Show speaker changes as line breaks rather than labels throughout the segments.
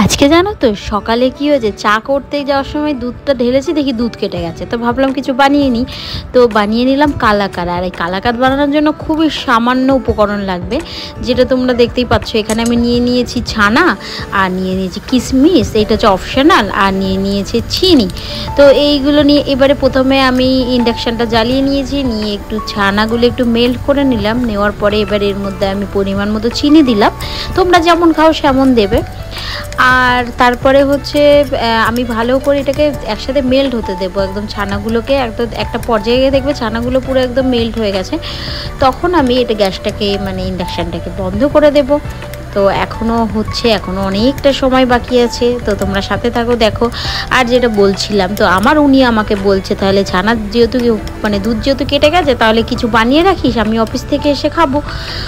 আজকে জানো তো সকালে কি হয়েছে, চা করতে যাওয়ার সময় দুধটা ঢেলেছি, দেখি দুধ কেটে গেছে। তো ভাবলাম কিছু বানিয়ে নিই, তো বানিয়ে নিলাম কালাকাঁদ। আর এই কালাকাঁদ বানানোর জন্য খুবই সামান্য উপকরণ লাগবে, যেটা তোমরা দেখতেই পাচ্ছ। এখানে আমি নিয়ে নিয়েছি ছানা, আর নিয়ে নিয়েছি কিশমিশ, এইটা হচ্ছে অপশনাল, আর নিয়ে নিয়েছি চিনি। তো এইগুলো নিয়ে এবারে প্রথমে আমি ইন্ডাকশানটা জ্বালিয়ে নিয়েছি, নিয়ে একটু ছানাগুলো একটু মেল্ট করে নিলাম। নেওয়ার পরে এবার এর মধ্যে আমি পরিমাণ মতো চিনি দিলাম, তোমরা যেমন খাও সেমন দেবে। আর তারপরে হচ্ছে আমি ভালো করে এটাকে একসাথে মেল্ট হতে দেবো, একদম ছানাগুলোকে একদম একটা পর্যায়ে দেখবে ছানাগুলো পুরো একদম মেল্ট হয়ে গেছে, তখন আমি এটা গ্যাসটাকে মানে ইন্ডাকশানটাকে বন্ধ করে দেবো। তো এখনও হচ্ছে, এখনও অনেকটা সময় বাকি আছে, তো তোমরা সাথে থাকো দেখো। আর যেটা বলছিলাম, তো আমার উনি আমাকে বলছে তাহলে ছানা যেহেতু মানে দুধ যেহেতু কেটে গেছে, তাহলে কিছু বানিয়ে রাখিস, আমি অফিস থেকে এসে খাবো।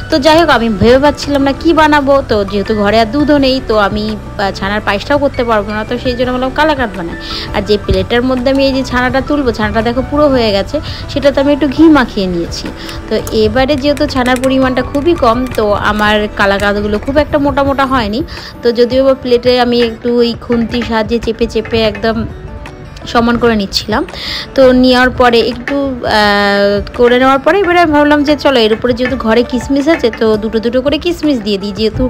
তো যাই হোক, আমি ভেবে পাচ্ছিলাম না কি বানাবো। তো যেহেতু ঘরে আর দুধও নেই, তো আমি ছানার পায়েসটাও করতে পারবো না, তো সেই জন্য বললাম কালাকাঁদ বানাই। আর যে প্লেটের মধ্যে আমি এই যে ছানাটা তুলবো, ছানাটা দেখো পুরো হয়ে গেছে, সেটাতে আমি একটু ঘি মাখিয়ে নিয়েছি। তো এবারে যেহেতু ছানার পরিমাণটা খুবই কম, তো আমার কালাকাঁদগুলো খুব একটা মোটা মোটা হয়নি। তো যদিও বা প্লেটে আমি একটু ওই খুন্তি সাহায্যে চেপে চেপে একদম সমান করে নিচ্ছিলাম। তো নেওয়ার পরে একটু করে নেওয়ার পরে এবারে ভাবলাম যে চলো এর উপরে যেহেতু ঘরে কিশমিশ আছে, তো দুটো দুটো করে কিশমিশ দিয়ে দিই, যেহেতু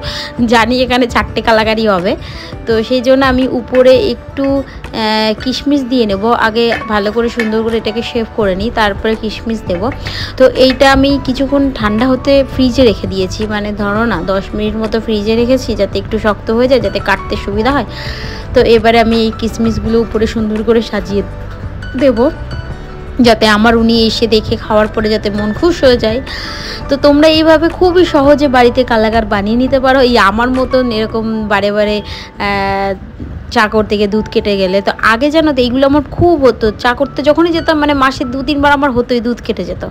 জানি এখানে 4টে কালাকাঁদই হবে। তো সেই জন্য আমি উপরে একটু কিশমিশ দিয়ে নেব। আগে ভালো করে সুন্দর করে এটাকে শেভ করে নিই, তারপরে কিশমিশ দেব। তো এইটা আমি কিছুক্ষণ ঠান্ডা হতে ফ্রিজে রেখে দিয়েছি, মানে ধরো না 10 মিনিট মতো ফ্রিজে রেখেছি, যাতে একটু শক্ত হয়ে যায়, যাতে কাটতে সুবিধা হয়। তো এবারে আমি এই কিশমিশগুলো উপরে সুন্দর করে সাজিয়ে দেব, যাতে আমার উনি এসে দেখে খাওয়ার পরে যাতে মন খুশ হয়ে যায়। তো তোমরা এইভাবে খুবই সহজে বাড়িতে কালাকাঁদ বানিয়ে নিতে পারো, এই আমার মতন এরকম বারে বারে চা করতে গিয়ে দুধ কেটে গেলে। তো আগে জানো তো এইগুলো আমার খুব হতো, চা করতে যখনই যেতাম মানে মাসে 2-3 বার আমার হতোই, দুধ কেটে যেত।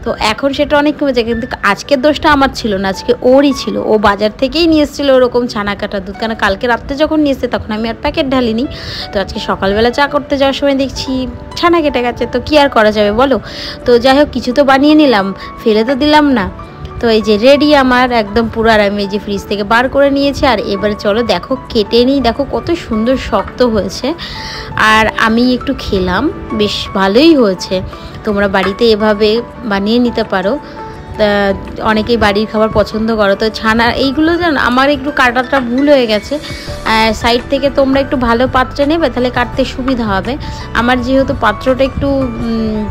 তো এখন সেটা অনেক কমে যায়, কিন্তু আজকের দোষটা আমার ছিল না, আজকে ওরই ছিল। ও বাজার থেকেই নিয়ে এসেছিলো ওরকম ছানা কাটা দুধ, কেন কালকে রাত্রে যখন নিয়ে এসছে তখন আমি আর প্যাকেট ঢালিনি। তো আজকে সকালবেলা চা করতে যাওয়ার সময় দেখছি ছানা কেটে গেছে, তো কী আর করা যাবে বলো। তো যাই হোক, কিছু তো বানিয়ে নিলাম, ফেলে তো দিলাম না। তো এই যে রেডি আমার একদম পুরো, আর আমি এই যে ফ্রিজ থেকে বার করে নিয়েছি। আর এবারে চলো দেখো কেটে নিই, দেখো কত সুন্দর শক্ত হয়েছে। আর আমি একটু খেলাম, বেশ ভালোই হয়েছে। তোমরা বাড়িতে এভাবে বানিয়ে নিতে পারো, অনেকেই বাড়ির খাবার পছন্দ করো। তো ছানা এইগুলো জানো আমার একটু কাটাটা ভুল হয়ে গেছে, সাইড থেকে তোমরা একটু ভালো পাত্রে নেবে, তাহলে কাটতে সুবিধা হবে। আমার যেহেতু পাত্রটা একটু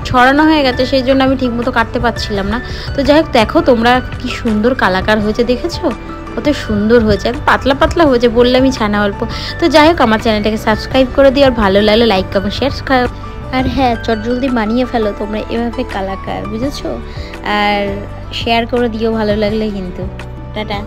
ছড়ানো হয়ে গেছে, সেই জন্য আমি ঠিকমতো কাটতে পারছিলাম না। তো যাই হোক, দেখো তোমরা কি সুন্দর কালাকাঁদ হয়েছে, দেখেছো কত সুন্দর হয়েছে, পাতলা পাতলা হয়েছে, বললামই ছানা অল্প। তো যাই হোক, আমার চ্যানেলটাকে সাবস্ক্রাইব করে দিও, আর ভালো লাগলে লাইক কমেন্ট শেয়ার। আর হ্যাঁ, চটজলদি বানিয়ে ফেলো তোমরা এভাবে কালাকাঁদ, বুঝেছো? আর শেয়ার করে দিও ভালো লাগলে কিন্তু। টাটা।